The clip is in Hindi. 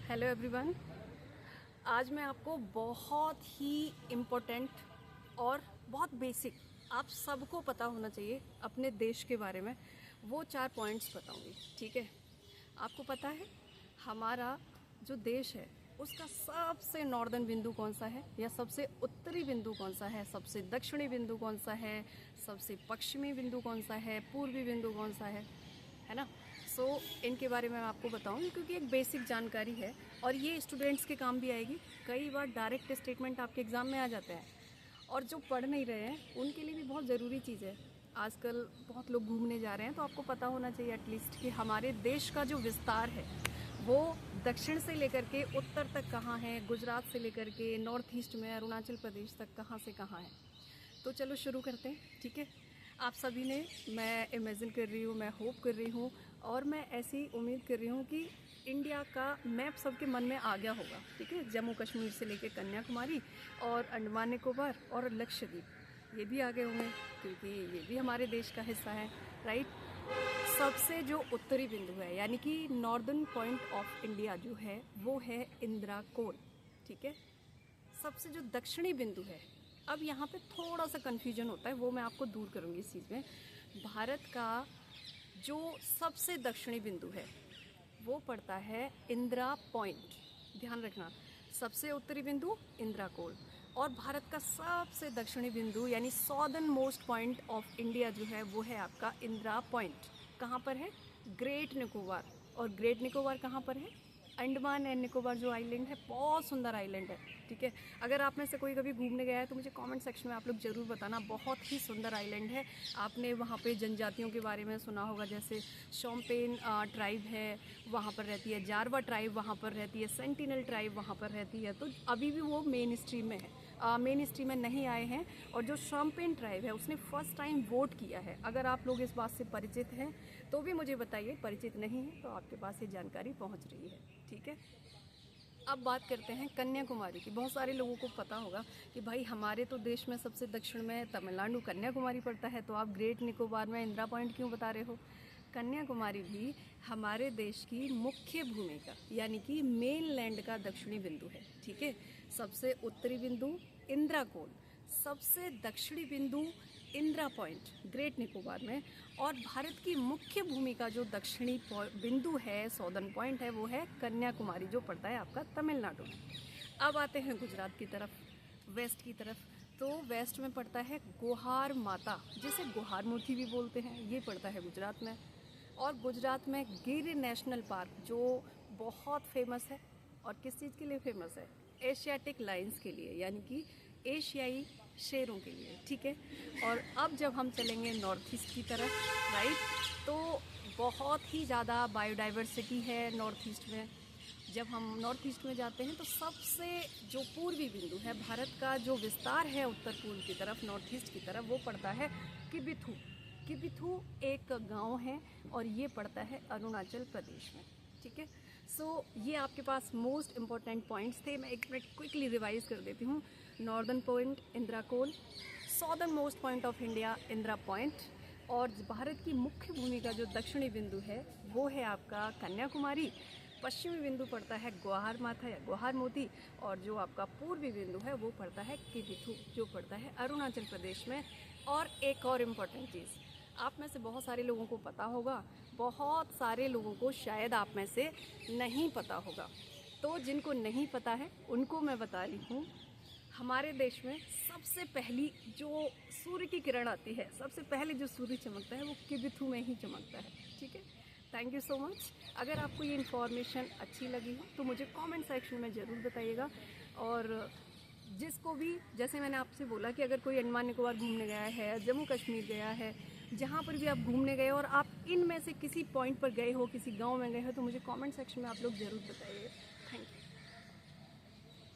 Hello everyone. आज मैं आपको बहुत ही इम्पोर्टेंट और बहुत बेसिक, आप सबको पता होना चाहिए अपने देश के बारे में, वो 4 पॉइंट्स बताऊंगी। ठीक है, आपको पता है हमारा जो देश है उसका सबसे नॉर्दर्न बिंदु कौन सा है, या सबसे उत्तरी बिंदु कौन सा है, सबसे दक्षिणी बिंदु कौन सा है, सबसे पश्चिमी बिंदु कौन सा है, पूर्वी बिंदु कौन सा है ना। इनके बारे में मैं आपको बताऊंगी क्योंकि एक बेसिक जानकारी है और ये स्टूडेंट्स के काम भी आएगी। कई बार डायरेक्ट स्टेटमेंट आपके एग्ज़ाम में आ जाते हैं और जो पढ़ नहीं रहे हैं उनके लिए भी बहुत ज़रूरी चीज़ है। आजकल बहुत लोग घूमने जा रहे हैं तो आपको पता होना चाहिए एटलीस्ट कि हमारे देश का जो विस्तार है वो दक्षिण से लेकर के उत्तर तक कहाँ है, गुजरात से लेकर के नॉर्थ ईस्ट में अरुणाचल प्रदेश तक कहाँ से कहाँ है। तो चलो शुरू करते हैं। ठीक है, आप सभी ने, मैं इमेजिन कर रही हूँ, मैं होप कर रही हूँ और मैं ऐसी उम्मीद कर रही हूँ कि इंडिया का मैप सबके मन में आ गया होगा। ठीक है, जम्मू कश्मीर से लेकर कन्याकुमारी और अंडमान निकोबार और लक्षद्वीप ये भी आ गए होंगे क्योंकि ये भी हमारे देश का हिस्सा है, राइट। सबसे जो उत्तरी बिंदु है यानी कि नॉर्दर्न पॉइंट ऑफ इंडिया जो है वो है इंदिरा कोल। ठीक है, सबसे जो दक्षिणी बिंदु है, अब यहाँ पे थोड़ा सा कन्फ्यूजन होता है, वो मैं आपको दूर करूँगी इस चीज़ में। भारत का जो सबसे दक्षिणी बिंदु है वो पड़ता है इंदिरा पॉइंट, ध्यान रखना। सबसे उत्तरी बिंदु इंदिरा कोल और भारत का सबसे दक्षिणी बिंदु यानी southern most point of India जो है वो है आपका इंदिरा पॉइंट। कहाँ पर है? ग्रेट निकोबार। और ग्रेट निकोबार कहाँ पर है? अंडमान एंड निकोबार जो आइलैंड है, बहुत सुंदर आइलैंड है। ठीक है, अगर आप में से कोई कभी घूमने गया है तो मुझे कमेंट सेक्शन में आप लोग ज़रूर बताना, बहुत ही सुंदर आइलैंड है। आपने वहाँ पे जनजातियों के बारे में सुना होगा, जैसे शोम्पेन ट्राइब है वहाँ पर रहती है, जारवा ट्राइब वहाँ पर रहती है, सेंटिनल ट्राइब वहाँ पर रहती है। तो अभी भी वो मेन स्ट्रीम में है, मेन स्ट्रीम में नहीं आए हैं। और जो शोम्पेन ट्राइब है उसने फर्स्ट टाइम वोट किया है। अगर आप लोग इस बात से परिचित हैं तो भी मुझे बताइए, परिचित नहीं है तो आपके पास ये जानकारी पहुँच रही है। ठीक है, अब बात करते हैं कन्याकुमारी की। बहुत सारे लोगों को पता होगा कि भाई हमारे तो देश में सबसे दक्षिण में तमिलनाडु कन्याकुमारी पड़ता है, तो आप ग्रेट निकोबार में इंदिरा पॉइंट क्यों बता रहे हो? कन्याकुमारी भी हमारे देश की मुख्य भूमि का यानी कि मेन लैंड का दक्षिणी बिंदु है। ठीक है, सबसे उत्तरी बिंदु इंदिरा कोल, सबसे दक्षिणी बिंदु इंदिरा पॉइंट ग्रेट निकोबार में, और भारत की मुख्य भूमि का जो दक्षिणी बिंदु है, सॉदर्न पॉइंट है, वो है कन्याकुमारी जो पड़ता है आपका तमिलनाडु में। अब आते हैं गुजरात की तरफ, वेस्ट की तरफ। तो वेस्ट में पड़ता है गोहार माता, जिसे गोहार मोती भी बोलते हैं, ये पड़ता है गुजरात में। और गुजरात में गिर नेशनल पार्क जो बहुत फेमस है, और किस चीज़ के लिए फेमस है? एशियाटिक लाइन्स के लिए, यानी कि एशियाई शेरों के लिए। ठीक है, और अब जब हम चलेंगे नॉर्थ ईस्ट की तरफ, राइट, तो बहुत ही ज़्यादा बायोडाइवर्सिटी है नॉर्थ ईस्ट में। जब हम नॉर्थ ईस्ट में जाते हैं तो सबसे जो पूर्वी बिंदु है भारत का, जो विस्तार है उत्तर पूर्व की तरफ, नॉर्थ ईस्ट की तरफ, वो पड़ता है किबिथू। किबिथू एक गांव है और ये पड़ता है अरुणाचल प्रदेश में। ठीक है, ये आपके पास मोस्ट इम्पॉर्टेंट पॉइंट्स थे। मैं एक मिनट क्विकली रिवाइज कर देती हूँ। Northern point Indira Col, southern most point of India Indira Point, और भारत की मुख्य भूमि का जो दक्षिणी बिंदु है वो है आपका कन्याकुमारी। पश्चिमी बिंदु पड़ता है ग्वाहार माथा या ग्वाहार मोती, और जो आपका पूर्वी बिंदु है वो पड़ता है किबिथू जो पड़ता है अरुणाचल प्रदेश में। और एक और इम्पॉर्टेंट चीज़ आप में से बहुत सारे लोगों को पता होगा, बहुत सारे लोगों को शायद आप में से नहीं पता होगा। तो जिनको नहीं पता है उनको मैं बता रही हूँ, हमारे देश में सबसे पहली जो सूर्य की किरण आती है, सबसे पहले जो सूर्य चमकता है वो किबिथू में ही चमकता है। ठीक है, थैंक यू सो मच। अगर आपको ये इन्फॉर्मेशन अच्छी लगी हो तो मुझे कमेंट सेक्शन में ज़रूर बताइएगा। और जिसको भी, जैसे मैंने आपसे बोला कि अगर कोई अंडमान निकोबार घूमने गया है, जम्मू कश्मीर गया है, जहाँ पर भी आप घूमने गए और आप इनमें से किसी पॉइंट पर गए हो, किसी गांव में गए हो, तो मुझे कमेंट सेक्शन में आप लोग ज़रूर बताइए।